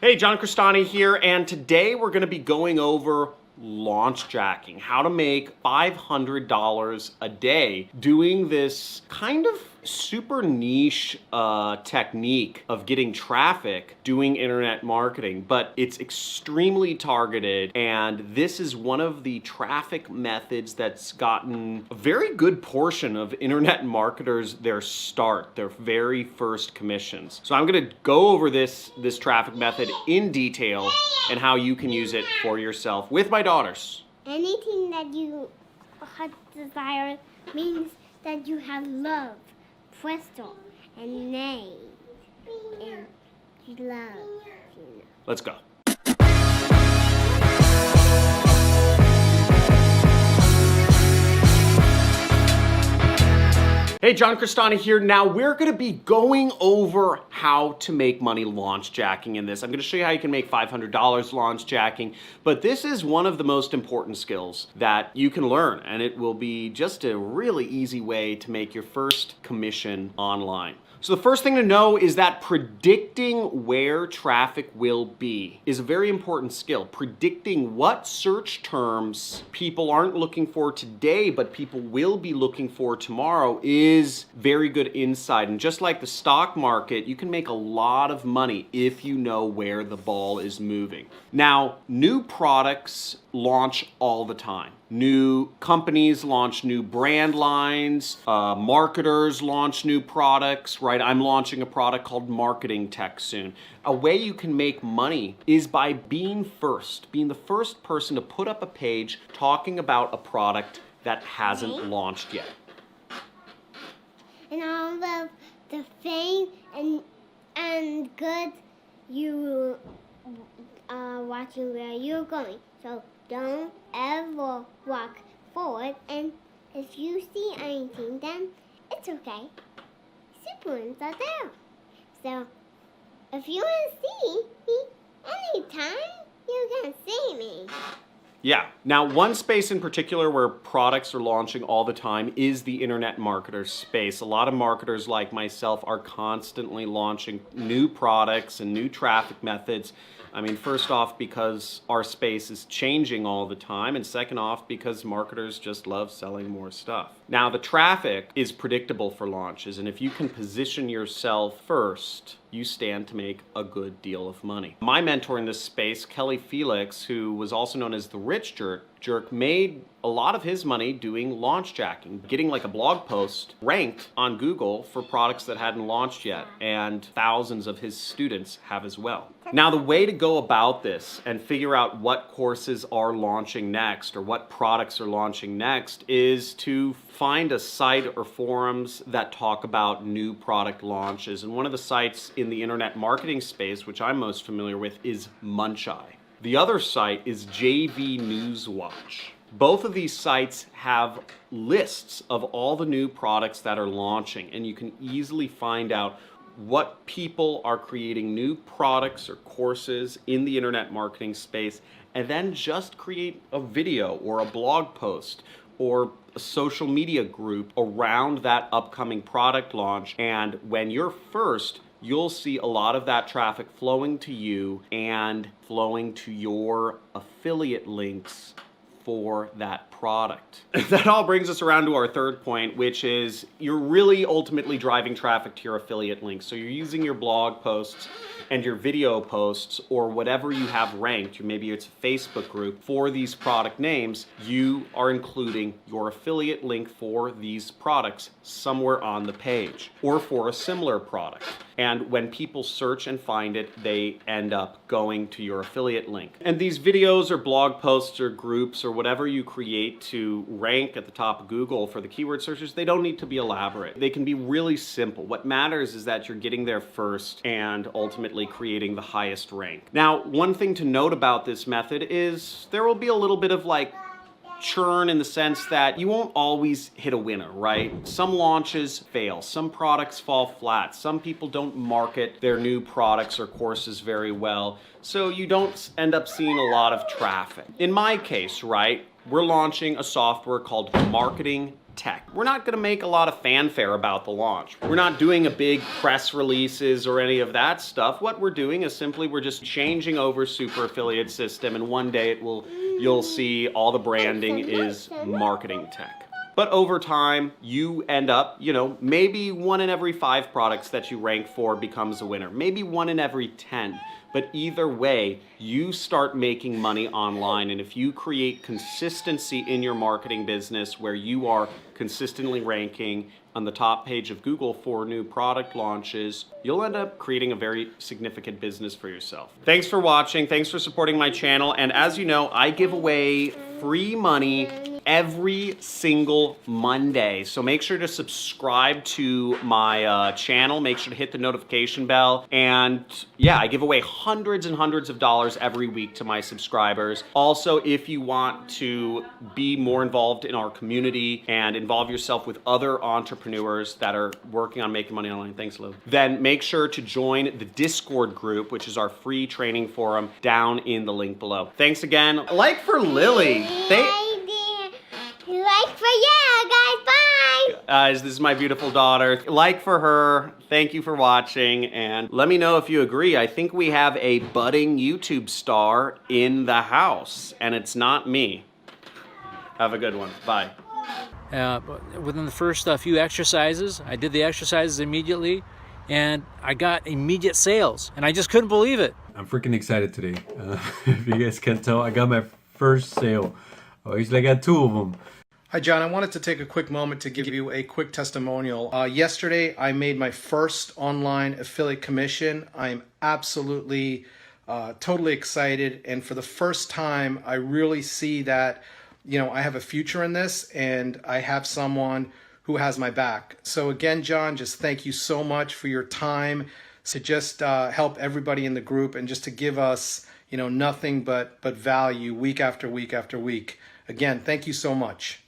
Hey, John Cristani here, and today we're going to be going over launch jacking, how to make $500 a day doing this kind of super niche technique of getting traffic doing internet marketing, but it's extremely targeted, and this is one of the traffic methods that's gotten a very good portion of internet marketers their very first commissions. So I'm going to go over this traffic method in detail and how you can use it for yourself with my daughters. Anything that you desire means that you have love, crystal, and name, and love. Let's go. Hey, John Cristani here. Now we're going to be going over how to make money launch jacking in this. I'm going to show you how you can make $500 launch jacking, but this is one of the most important skills that you can learn, and it will be just a really easy way to make your first commission online. So the first thing to know is that predicting where traffic will be is a very important skill. Predicting what search terms people aren't looking for today, but people will be looking for tomorrow is very good insight. And just like the stock market, you can make a lot of money if you know where the ball is moving. Now, new products launch all the time. New companies launch new brand lines, marketers launch new products, right? I'm launching a product called Marketing Tech soon. A way you can make money is by being the first person to put up a page talking about a product that hasn't launched yet. And all of the fame and good you are watching where you're going. So don't ever walk forward, and if you see anything, then it's okay. Siblings are there. So if you want to see me anytime, you can see me. Yeah. Now, one space in particular where products are launching all the time is the internet marketer space. A lot of marketers like myself are constantly launching new products and new traffic methods. I mean, first off, because our space is changing all the time, and second off, because marketers just love selling more stuff. Now, the traffic is predictable for launches, and if you can position yourself first, you stand to make a good deal of money. My mentor in this space, Kelly Felix, who was also known as the Rich Jerk, made a lot of his money doing launch jacking, getting like a blog post ranked on Google for products that hadn't launched yet, and thousands of his students have as well. Now, the way to go about this and figure out what courses are launching next or what products are launching next is to find a site or forums that talk about new product launches. And one of the sites in the internet marketing space, which I'm most familiar with, is Muncheye. The other site is JV Newswatch. Both of these sites have lists of all the new products that are launching, and you can easily find out what people are creating new products or courses in the internet marketing space, and then just create a video or a blog post or a social media group around that upcoming product launch. And when you're first, you'll see a lot of that traffic flowing to you and flowing to your affiliate links for that product. That all brings us around to our third point, which is you're really ultimately driving traffic to your affiliate links. So you're using your blog posts and your video posts or whatever you have ranked, maybe it's a Facebook group, for these product names. You are including your affiliate link for these products somewhere on the page or for a similar product. And when people search and find it, they end up going to your affiliate link. And these videos or blog posts or groups or whatever you create to rank at the top of Google for the keyword searches, they don't need to be elaborate. They can be really simple. What matters is that you're getting there first and ultimately creating the highest rank. Now, one thing to note about this method is there will be a little bit of like churn in the sense that you won't always hit a winner, right? Some launches fail, some products fall flat, some people don't market their new products or courses very well, so you don't end up seeing a lot of traffic. In my case, right, we're launching a software called Marketing tech. We're not gonna make a lot of fanfare about the launch. We're not doing a big press releases or any of that stuff. What we're doing is simply we're just changing over Super Affiliate System, and one day you'll see all the branding is marketing tech. But over time, you end up, maybe 1 in every 5 products that you rank for becomes a winner. Maybe 1 in every 10. But either way, you start making money online. And if you create consistency in your marketing business where you are consistently ranking on the top page of Google for new product launches, you'll end up creating a very significant business for yourself. Thanks for watching. Thanks for supporting my channel. And as you know, I give away free money every single Monday. So make sure to subscribe to my channel. Make sure to hit the notification bell. And yeah, I give away hundreds and hundreds of dollars every week to my subscribers. Also, if you want to be more involved in our community and involve yourself with other entrepreneurs that are working on making money online, thanks Lou, then make sure to join the Discord group, which is our free training forum, down in the link below. Thanks again. Like for Lily. Like for you guys, bye! Guys, this is my beautiful daughter. Like for her, thank you for watching, and let me know if you agree. I think we have a budding YouTube star in the house, and it's not me. Have a good one. Bye. Within the first few exercises, I did the exercises immediately, and I got immediate sales, and I just couldn't believe it. I'm freaking excited today. If you guys can tell, I got my first sale. Actually, I got 2 of them. Hi, John. I wanted to take a quick moment to give you a quick testimonial. Yesterday, I made my first online affiliate commission. I'm absolutely, totally excited. And for the first time, I really see that, I have a future in this and I have someone who has my back. So again, John, just thank you so much for your time to just help everybody in the group and just to give us, nothing but value week after week after week. Again, thank you so much.